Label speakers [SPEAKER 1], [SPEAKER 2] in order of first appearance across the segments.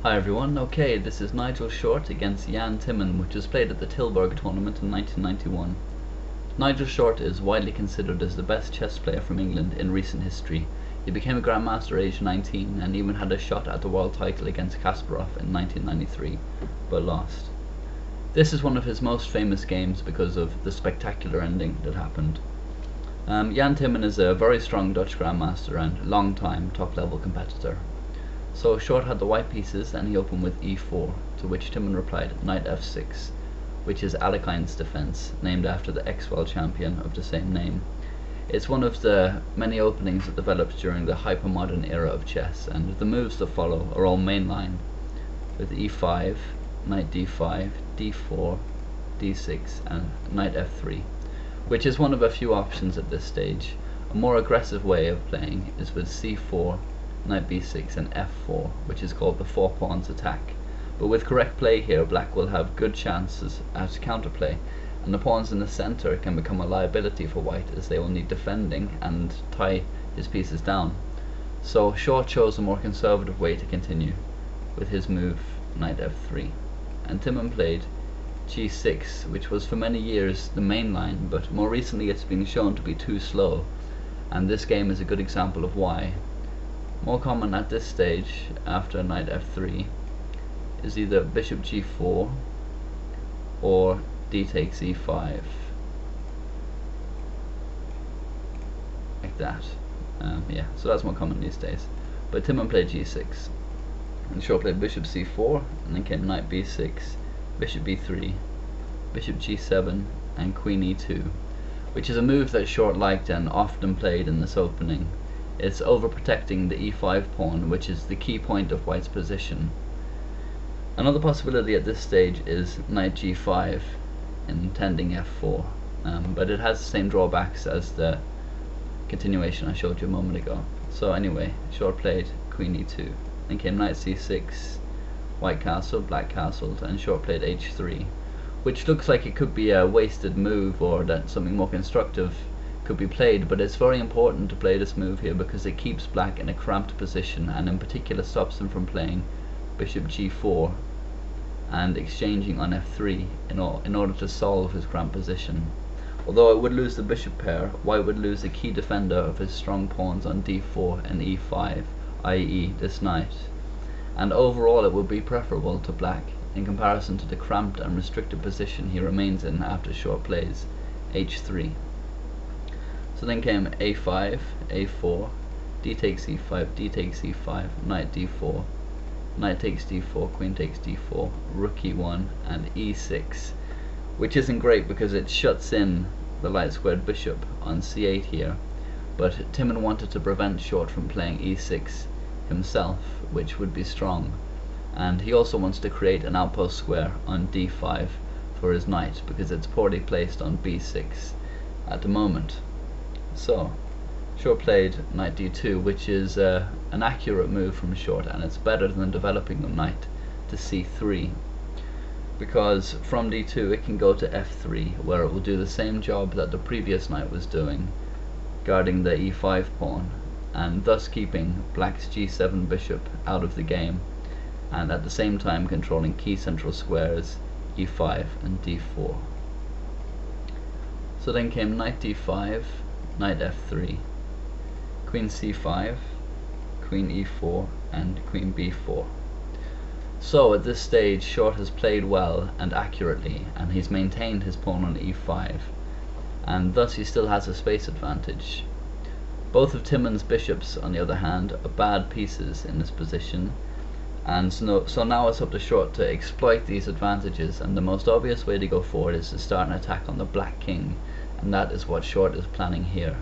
[SPEAKER 1] Hi everyone, okay, this is Nigel Short against Timman, which was played at the Tilburg tournament in 1991. Nigel Short is widely considered as the best chess player from England in recent history. He became a Grandmaster aged 19 and even had a shot at the world title against Kasparov in 1993, but lost. This is one of his most famous games because of the spectacular ending that happened. Timman is a very strong Dutch Grandmaster and long-time top-level competitor. So Short had the white pieces and he opened with e4, to which Timman replied knight f6, which is Alekhine's defense, named after the ex-world champion of the same name. It's one of the many openings that developed during the hypermodern era of chess, and the moves that follow are all mainline, with e5, knight d5, d4, d6, and knight f3, which is one of a few options at this stage. A more aggressive way of playing is with c4, knight b6 and f4, which is called the 4 pawns attack. But with correct play here, black will have good chances at counterplay, and the pawns in the center can become a liability for white, as they will need defending and tie his pieces down. So Short chose a more conservative way to continue with his move knight f3, and Timman played g6, which was for many years the main line, but more recently it's been shown to be too slow, and this game is a good example of why. More common at this stage, after knight f3, is either bishop g4 or d takes e5, like that. So that's more common these days. But Timman played g6, and Short played bishop c4, and then came knight b6, bishop b3, bishop g7, and queen e2, which is a move that Short liked and often played in this opening. It's overprotecting the e5 pawn, which is the key point of white's position. Another possibility at this stage is knight g5, intending f4, but it has the same drawbacks as the continuation I showed you a moment ago. So anyway, Short played queen e2, then came knight c6, white castled, black castled, and Short played h3, which looks like it could be a wasted move, or that something more constructive could be played, but it's very important to play this move here because it keeps black in a cramped position, and in particular stops him from playing bishop g4 and exchanging on f3 in order to solve his cramped position. Although it would lose the bishop pair, white would lose the key defender of his strong pawns on d4 and e5, i.e. this knight, and overall it would be preferable to black in comparison to the cramped and restricted position he remains in after Short plays h3. So then came a5, a4, d takes e5, d takes e5, knight d4, knight takes d4, queen takes d4, rook e1, and e6, which isn't great because it shuts in the light squared bishop on c8 here, but Timman wanted to prevent Short from playing e6 himself, which would be strong, and he also wants to create an outpost square on d5 for his knight because it's poorly placed on b6 at the moment. So Short played knight d2, which is an accurate move from Short, and it's better than developing the knight to c3, because from d2 it can go to f3, where it will do the same job that the previous knight was doing, guarding the e5 pawn, and thus keeping black's g7 bishop out of the game, and at the same time controlling key central squares e5 and d4. So then came knight d5, knight f3, queen c5, queen e4, and queen b4. So at this stage Short has played well and accurately, and he's maintained his pawn on e5, and thus he still has a space advantage. Both of Timman's bishops, on the other hand, are bad pieces in this position, and so now it's up to Short to exploit these advantages, and the most obvious way to go forward is to start an attack on the black king, and that is what Short is planning here.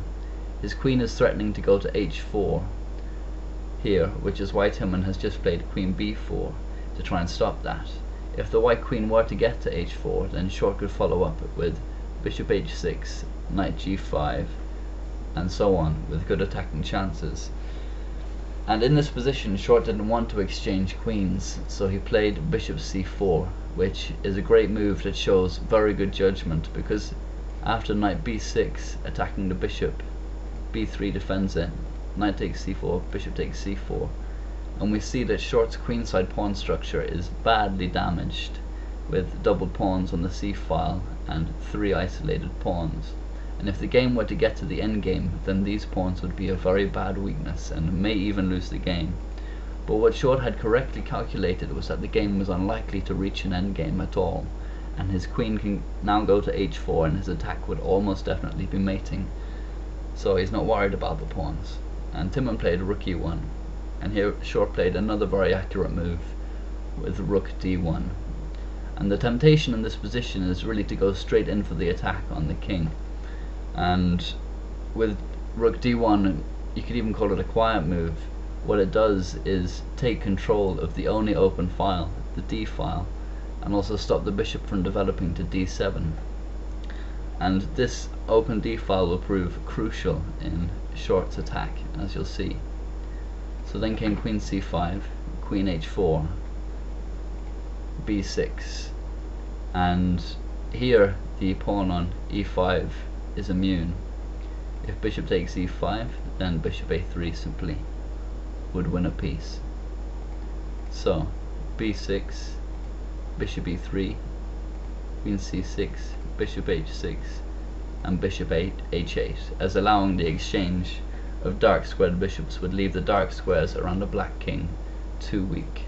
[SPEAKER 1] His queen is threatening to go to h4 here, which is why Timman has just played queen b4 to try and stop that. If the white queen were to get to h4, then Short could follow up with bishop h6, knight g5, and so on, with good attacking chances. And in this position Short didn't want to exchange queens, so he played bishop c4, which is a great move that shows very good judgment, because after knight b6 attacking the bishop, b3 defends it, knight takes c4, bishop takes c4, and we see that Short's queenside pawn structure is badly damaged, with double pawns on the c-file and 3 isolated pawns. And if the game were to get to the endgame, then these pawns would be a very bad weakness and may even lose the game. But what Short had correctly calculated was that the game was unlikely to reach an endgame at all, and his queen can now go to h4 and his attack would almost definitely be mating. So he's not worried about the pawns. And Timman played rook e1, and here Short played another very accurate move with rook d1. And the temptation in this position is really to go straight in for the attack on the king. And with rook d1, you could even call it a quiet move. What it does is take control of the only open file, the d file, and also stop the bishop from developing to d7. And this open d file will prove crucial in Short's attack, as you'll see. So then came queen c5, queen h4, b6, and here the pawn on e5 is immune. If bishop takes e5, then bishop a3 simply would win a piece. So b6, bishop e3, queen c6, bishop h6, and bishop h8, as allowing the exchange of dark squared bishops would leave the dark squares around a black king too weak.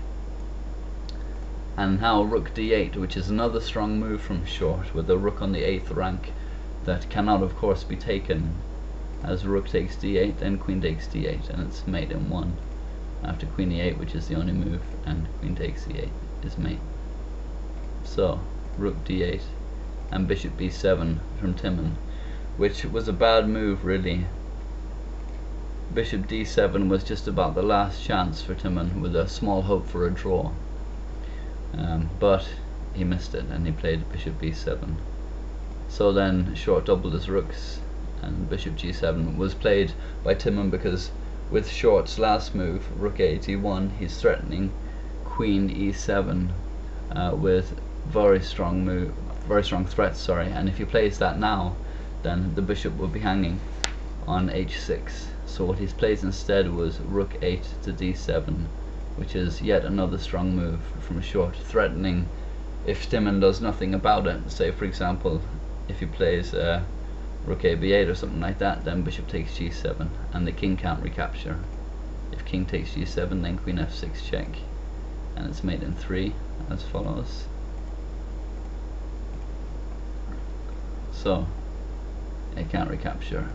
[SPEAKER 1] And now rook d8, which is another strong move from Short, with a rook on the 8th rank that cannot of course be taken, as rook takes d8, then queen takes d8, and it's mate in 1 after queen e8, which is the only move, and queen takes e8 is mate. So rook d8 and bishop b7 from Timman, which was a bad move really. Bishop d7 was just about the last chance for Timman, with a small hope for a draw, but he missed it and he played bishop b7. So then Short doubled his rooks, and bishop g7 was played by Timman because with Short's last move, rook a8e1, he's threatening queen e7 with very strong threats, and if he plays that now, then the bishop will be hanging on h6. So what he plays instead was rook 8 to d7, which is yet another strong move from Short, threatening if Timman does nothing about it. Say for example, if he plays rook a b8 or something like that, then bishop takes g7 and the king can't recapture. If king takes g7, then queen f6 check, and it's mate in 3 as follows. So it can't recapture.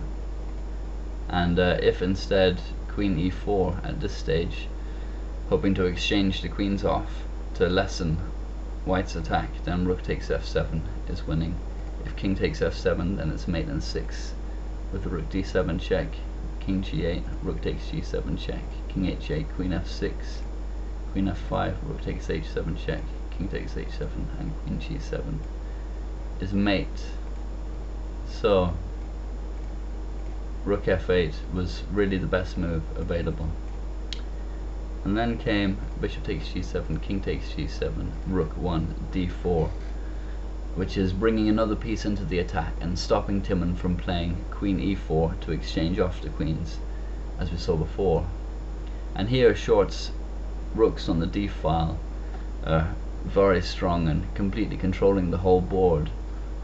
[SPEAKER 1] And if instead queen e4 at this stage, hoping to exchange the queens off to lessen white's attack, then rook takes f7 is winning. If king takes f7, then it's mate in 6 with rook d7 check, king g8, rook takes g7 check, king h8, queen f6, queen f5, rook takes h7 check, king takes h7, and queen g7 is mate. So rook f8 was really the best move available. And then came bishop takes g7, king takes g7, rook 1, d4, which is bringing another piece into the attack and stopping Timman from playing queen e4 to exchange off the queens, as we saw before. And here Short's rooks on the d file are very strong and completely controlling the whole board.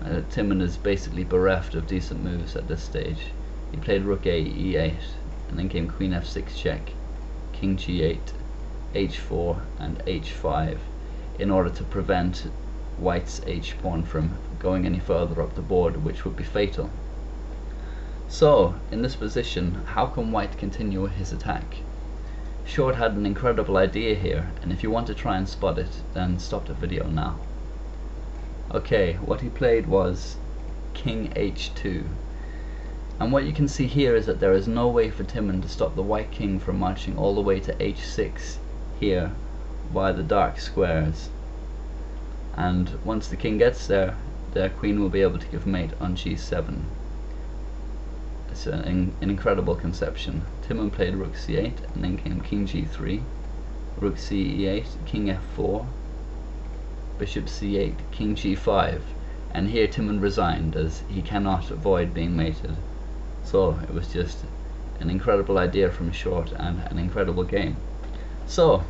[SPEAKER 1] Timman is basically bereft of decent moves at this stage. He played rook a e8, and then came queen f6 check, king g8, h4 and h5 in order to prevent white's h-pawn from going any further up the board, which would be fatal. So in this position, how can white continue his attack? Short had an incredible idea here, and if you want to try and spot it, then stop the video now. Okay, what he played was king h2, and what you can see here is that there is no way for Timman to stop the white king from marching all the way to h6 here by the dark squares. And once the king gets there, the queen will be able to give mate on g7. It's an incredible conception. Timman played rook c8, and then came king g3, rook ce8, king f4, bishop c8, king g5, and here Timman resigned as he cannot avoid being mated. So it was just an incredible idea from Short and an incredible game. So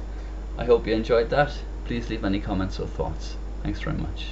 [SPEAKER 1] I hope you enjoyed that. Please leave any comments or thoughts. Thanks very much.